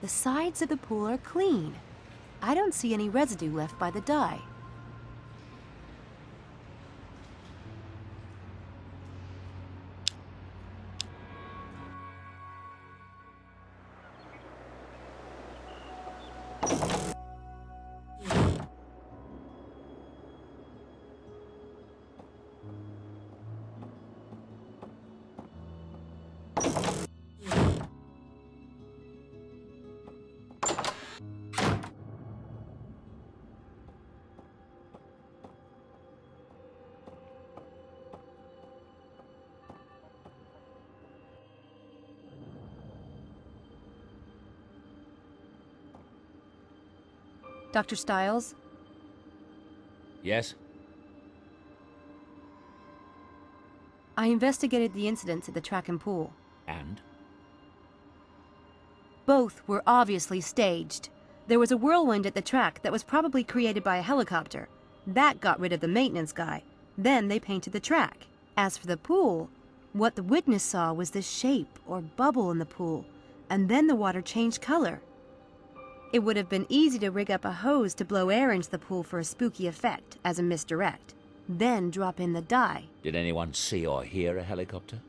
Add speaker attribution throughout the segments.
Speaker 1: The sides of the pool are clean. I don't see any residue left by the dye. Dr. Stiles?
Speaker 2: Yes?
Speaker 1: I investigated the incidents at the track and pool.
Speaker 2: And?
Speaker 1: Both were obviously staged. There was a whirlwind at the track that was probably created by a helicopter. That got rid of the maintenance guy. Then they painted the track. As for the pool, what the witness saw was this shape or bubble in the pool, and then the water changed color. It would have been easy to rig up a hose to blow air into the pool for a spooky effect as a misdirect, then drop in the dye.
Speaker 2: Did anyone see or hear a helicopter?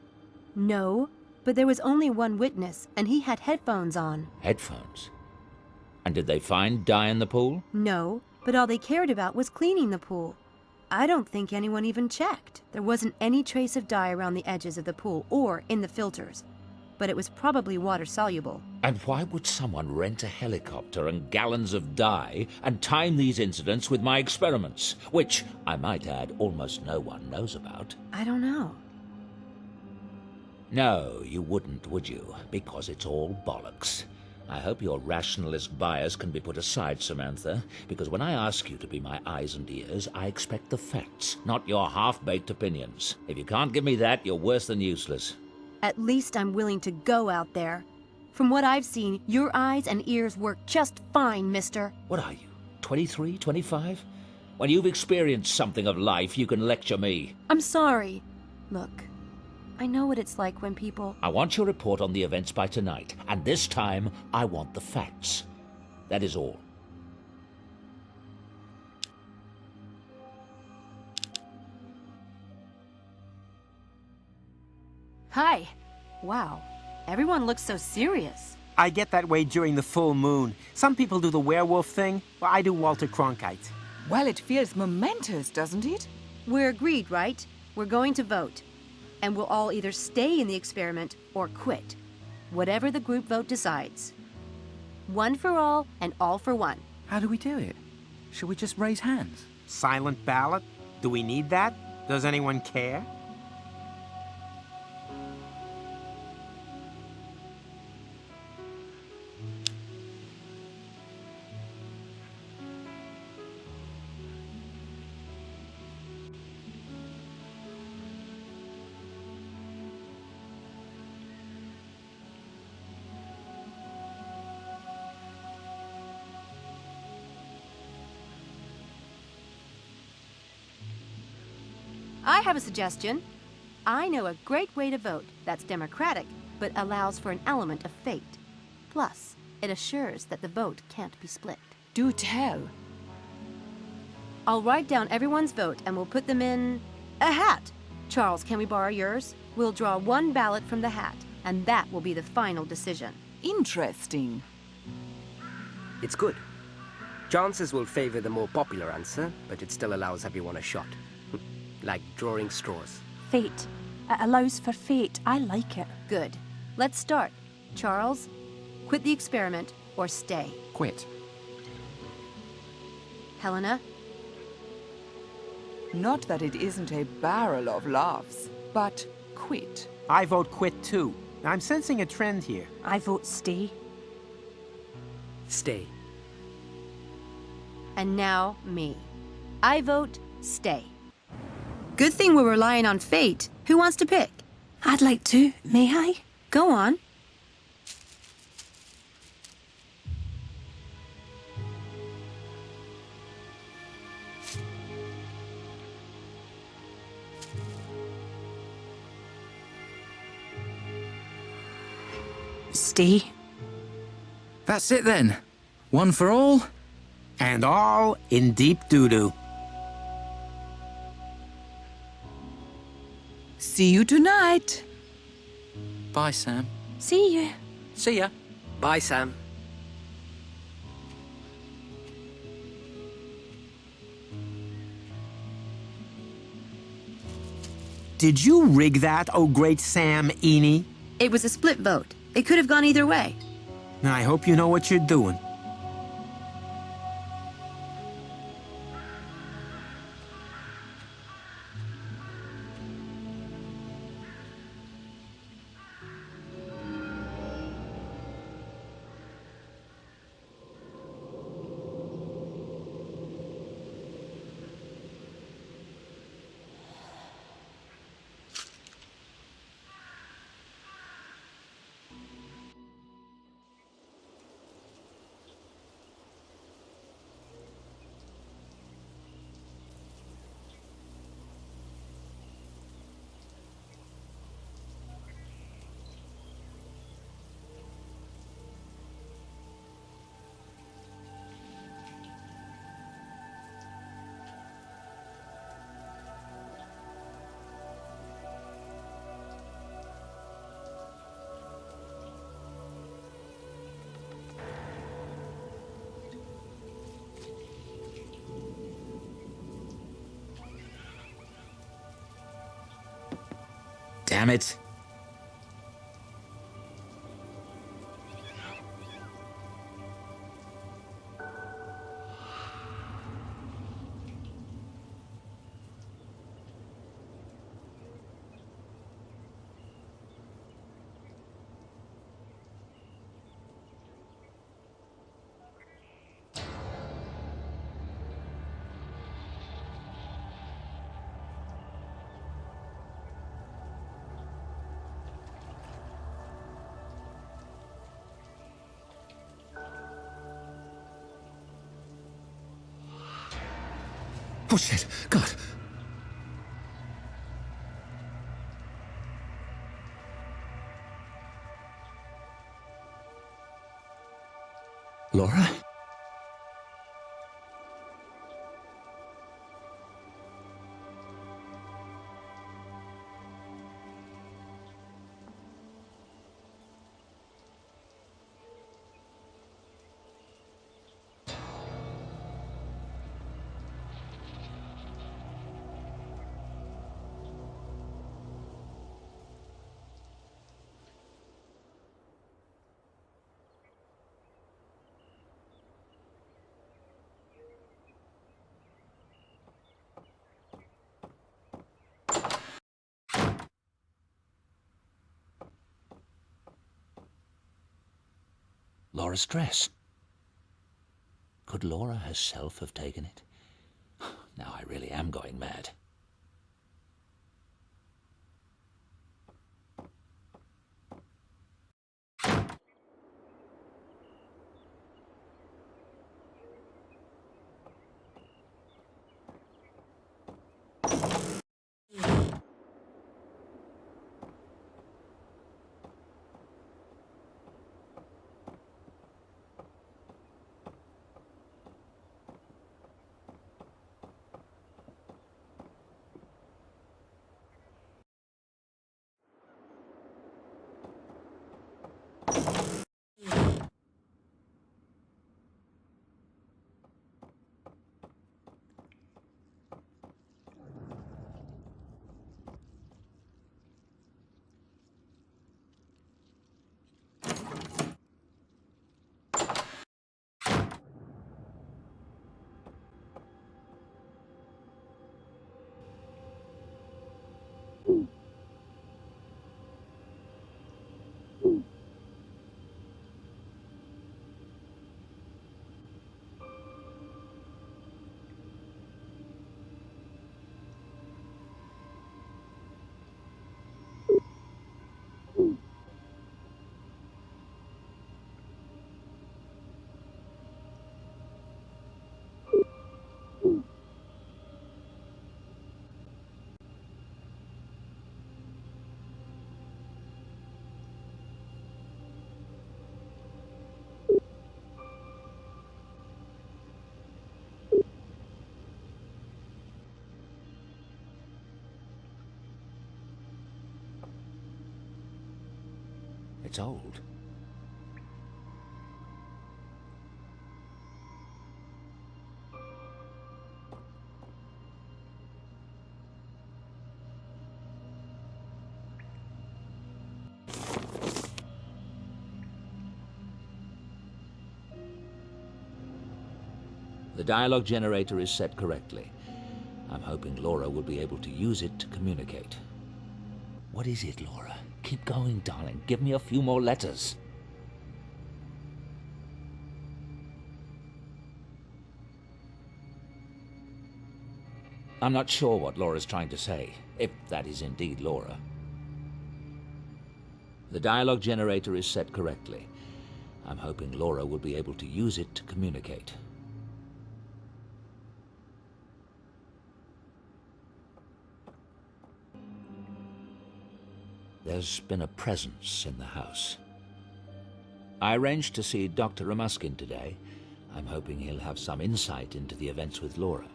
Speaker 1: No, but there was only one witness, and he had headphones on.
Speaker 2: Headphones? And did they find dye in the pool?
Speaker 1: No, but all they cared about was cleaning the pool. I don't think anyone even checked. There wasn't any trace of dye around the edges of the pool or in the filters, but it was probably water-soluble.
Speaker 2: And why would someone rent a helicopter and gallons of dye and time these incidents with my experiments, which, I might add, almost no one knows about?
Speaker 1: I don't know.
Speaker 2: No, you wouldn't, would you? Because it's all bollocks. I hope your rationalist bias can be put aside, Samantha, because when I ask you to be my eyes and ears, I expect the facts, not your half-baked opinions. If you can't give me that, you're worse than useless.
Speaker 1: At least I'm willing to go out there. From what I've seen, your eyes and ears work just fine, mister.
Speaker 2: What are you, 23, 25? When you've experienced something of life, you can lecture me.
Speaker 1: I'm sorry. Look, I know what it's like when people...
Speaker 2: I want your report on the events by tonight, and this time, I want the facts. That is all.
Speaker 1: Hi. Wow, everyone looks so serious.
Speaker 3: I get that way during the full moon. Some people do the werewolf thing, but I do Walter Cronkite.
Speaker 4: Well, it feels momentous, doesn't it?
Speaker 1: We're agreed, right? We're going to vote. And we'll all either stay in the experiment or quit. Whatever the group vote decides. One for all and all for one.
Speaker 5: How do we do it? Should we just raise hands?
Speaker 3: Silent ballot? Do we need that? Does anyone care?
Speaker 1: I have a suggestion. I know a great way to vote that's democratic, but allows for an element of fate. Plus, it assures that the vote can't be split.
Speaker 4: Do tell.
Speaker 1: I'll write down everyone's vote and we'll put them in a hat. Charles, can we borrow yours? We'll draw one ballot from the hat, and that will be the final decision.
Speaker 4: Interesting.
Speaker 6: It's good. Chances will favor the more popular answer, but it still allows everyone a shot. Like drawing straws.
Speaker 7: Fate. It allows for fate. I like it.
Speaker 1: Good. Let's start. Charles, quit the experiment or stay.
Speaker 5: Quit.
Speaker 1: Helena?
Speaker 4: Not that it isn't a barrel of laughs, but quit.
Speaker 3: I vote quit too. I'm sensing a trend here.
Speaker 7: I vote stay.
Speaker 6: Stay.
Speaker 1: And now, me. I vote stay. Good thing we're relying on fate. Who wants to pick?
Speaker 7: I'd like to. May I?
Speaker 1: Go on.
Speaker 7: Stay.
Speaker 5: That's it then. One for all?
Speaker 3: And all in deep doo-doo.
Speaker 4: See you tonight.
Speaker 5: Bye, Sam.
Speaker 7: See you.
Speaker 5: See ya.
Speaker 6: Bye, Sam.
Speaker 3: Did you rig that, oh great Sam Eaney?
Speaker 1: It was a split vote. It could have gone either way.
Speaker 3: I hope you know what you're doing.
Speaker 5: Damn it.
Speaker 2: Oh, shit. God. Laura? Laura's dress. Could Laura herself have taken it? Now I really am going mad. It's old. The dialogue generator is set correctly. I'm hoping Laura will be able to use it to communicate. What is it, Laura? Keep going, darling. Give me a few more letters. I'm not sure what Laura's trying to say, if that is indeed Laura. The dialogue generator is set correctly. I'm hoping Laura will be able to use it to communicate. There's been a presence in the house. I arranged to see Dr. Ramuskin today. I'm hoping he'll have some insight into the events with Laura.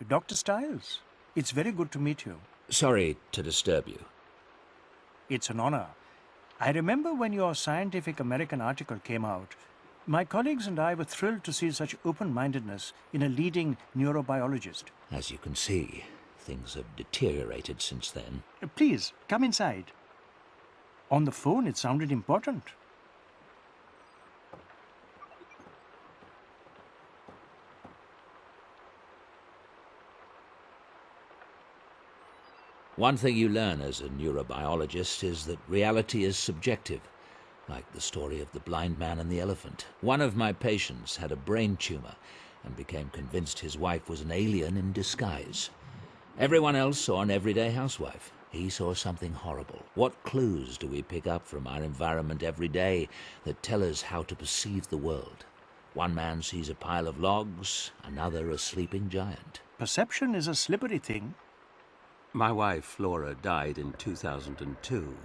Speaker 8: Dr. Styles, it's very good to meet you.
Speaker 2: Sorry to disturb you.
Speaker 8: It's an honor. I remember when your Scientific American article came out, my colleagues and I were thrilled to see such open-mindedness in a leading neurobiologist.
Speaker 2: As you can see, things have deteriorated since then.
Speaker 8: Please, come inside. On the phone, it sounded important.
Speaker 2: One thing you learn as a neurobiologist is that reality is subjective, like the story of the blind man and the elephant. One of my patients had a brain tumor and became convinced his wife was an alien in disguise. Everyone else saw an everyday housewife. He saw something horrible. What clues do we pick up from our environment every day that tell us how to perceive the world? One man sees a pile of logs, another a sleeping giant.
Speaker 8: Perception is a slippery thing.
Speaker 9: My wife, Laura, died in 2002,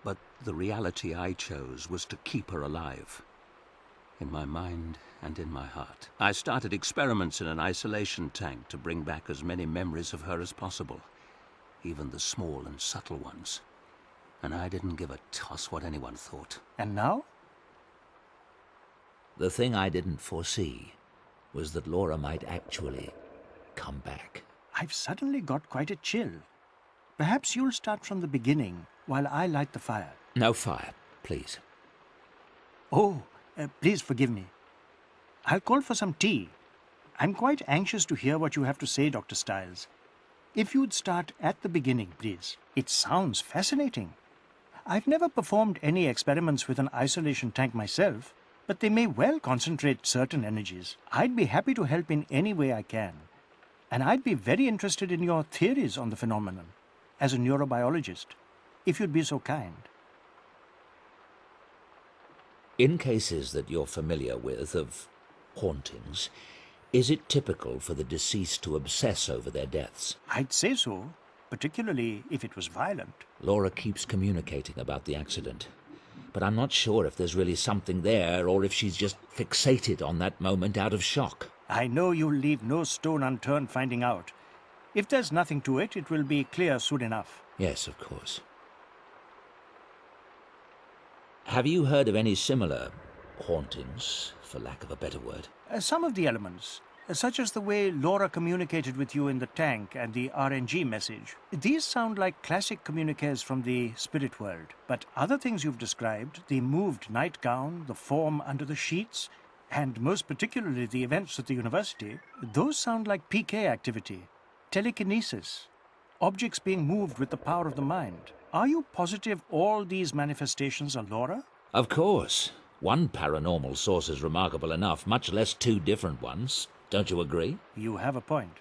Speaker 9: but the reality I chose was to keep her alive. In my mind and in my heart. I started experiments in an isolation tank to bring back as many memories of her as possible, even the small and subtle ones. And I didn't give a toss what anyone thought.
Speaker 8: And now?
Speaker 2: The thing I didn't foresee was that Laura might actually come back.
Speaker 8: I've suddenly got quite a chill. Perhaps you'll start from the beginning while I light the fire.
Speaker 2: No fire, please.
Speaker 8: Oh, please forgive me. I'll call for some tea. I'm quite anxious to hear what you have to say, Dr. Styles. If you'd start at the beginning, please. It sounds fascinating. I've never performed any experiments with an isolation tank myself, but they may well concentrate certain energies. I'd be happy to help in any way I can. And I'd be very interested in your theories on the phenomenon, as a neurobiologist, if you'd be so kind.
Speaker 2: In cases that you're familiar with of hauntings, is it typical for the deceased to obsess over their deaths?
Speaker 8: I'd say so, particularly if it was violent.
Speaker 2: Laura keeps communicating about the accident, but I'm not sure if there's really something there or if she's just fixated on that moment out of shock.
Speaker 8: I know you'll leave no stone unturned finding out. If there's nothing to it, it will be clear soon enough.
Speaker 2: Yes, of course. Have you heard of any similar hauntings, for lack of a better word?
Speaker 8: Some of the elements, such as the way Laura communicated with you in the tank and the RNG message. These sound like classic communiques from the spirit world. But other things you've described, the moved nightgown, the form under the sheets, and most particularly the events at the university, those sound like PK activity, telekinesis, objects being moved with the power of the mind. Are you positive all these manifestations are Laura?
Speaker 2: Of course. One paranormal source is remarkable enough, much less two different ones. Don't you agree?
Speaker 8: You have a point.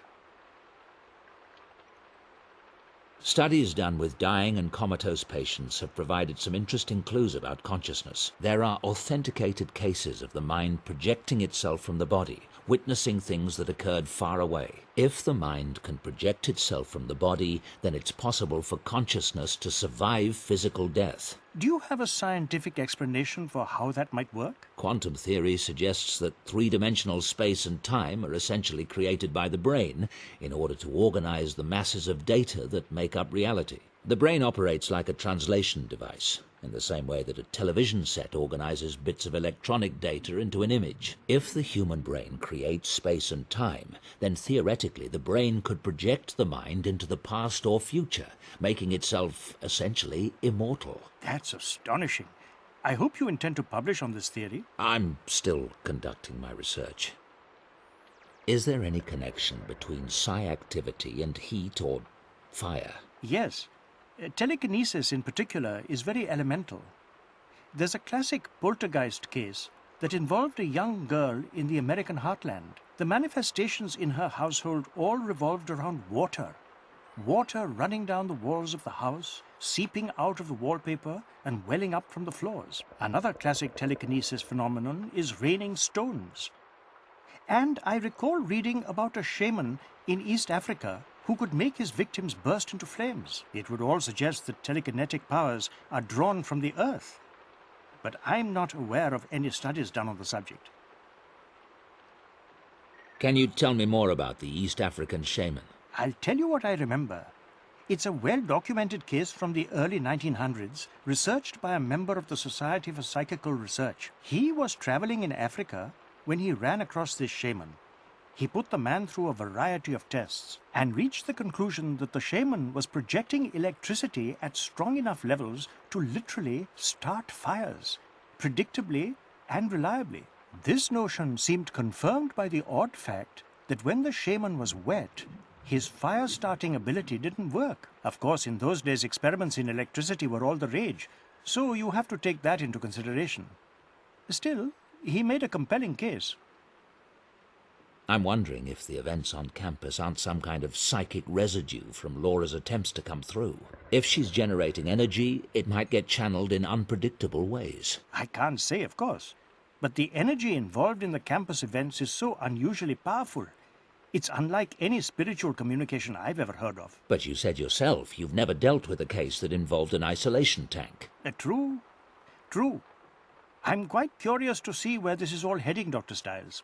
Speaker 2: Studies done with dying and comatose patients have provided some interesting clues about consciousness. There are authenticated cases of the mind projecting itself from the body, witnessing things that occurred far away. If the mind can project itself from the body, then it's possible for consciousness to survive physical death.
Speaker 8: Do you have a scientific explanation for how that might work?
Speaker 2: Quantum theory suggests that three-dimensional space and time are essentially created by the brain in order to organize the masses of data that make up reality. The brain operates like a translation device, in the same way that a television set organizes bits of electronic data into an image. If the human brain creates space and time, then theoretically the brain could project the mind into the past or future, making itself essentially immortal.
Speaker 8: That's astonishing. I hope you intend to publish on this theory.
Speaker 2: I'm still conducting my research. Is there any connection between psi activity and heat or fire?
Speaker 8: Yes. Telekinesis in particular is very elemental. There's a classic poltergeist case that involved a young girl in the American heartland. The manifestations in her household all revolved around water. Water running down the walls of the house, seeping out of the wallpaper and welling up from the floors. Another classic telekinesis phenomenon is raining stones. And I recall reading about a shaman in East Africa who could make his victims burst into flames. It would all suggest that telekinetic powers are drawn from the earth. But I'm not aware of any studies done on the subject.
Speaker 2: Can you tell me more about the East African shaman?
Speaker 8: I'll tell you what I remember. It's a well-documented case from the early 1900s, researched by a member of the Society for Psychical Research. He was traveling in Africa when he ran across this shaman. He put the man through a variety of tests and reached the conclusion that the shaman was projecting electricity at strong enough levels to literally start fires, predictably and reliably. This notion seemed confirmed by the odd fact that when the shaman was wet, his fire-starting ability didn't work. Of course, in those days, experiments in electricity were all the rage, so you have to take that into consideration. Still, he made a compelling case.
Speaker 2: I'm wondering if the events on campus aren't some kind of psychic residue from Laura's attempts to come through. If she's generating energy, it might get channeled in unpredictable ways.
Speaker 8: I can't say, of course, but the energy involved in the campus events is so unusually powerful. It's unlike any spiritual communication I've ever heard of.
Speaker 2: But you said yourself you've never dealt with a case that involved an isolation tank.
Speaker 8: True. I'm quite curious to see where this is all heading, Dr. Stiles.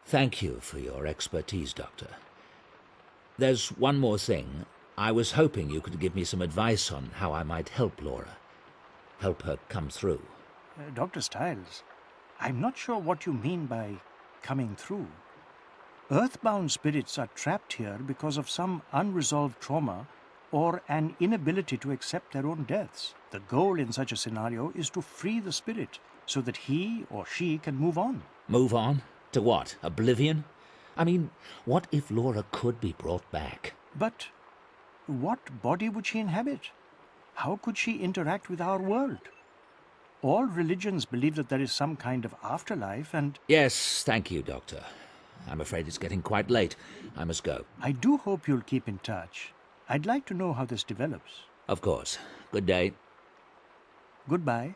Speaker 2: Thank you for your expertise, Doctor. There's one more thing. I was hoping you could give me some advice on how I might help Laura. Help her come through.
Speaker 8: Dr. Stiles, I'm not sure what you mean by coming through. Earthbound spirits are trapped here because of some unresolved trauma or an inability to accept their own deaths. The goal in such a scenario is to free the spirit so that he or she can move on.
Speaker 2: Move on? To what? Oblivion? I mean, what if Laura could be brought back?
Speaker 8: But what body would she inhabit? How could she interact with our world? All religions believe that there is some kind of afterlife and...
Speaker 2: Yes, thank you, Doctor. I'm afraid it's getting quite late. I must go.
Speaker 8: I do hope you'll keep in touch. I'd like to know how this develops.
Speaker 2: Of course. Good day.
Speaker 8: Goodbye.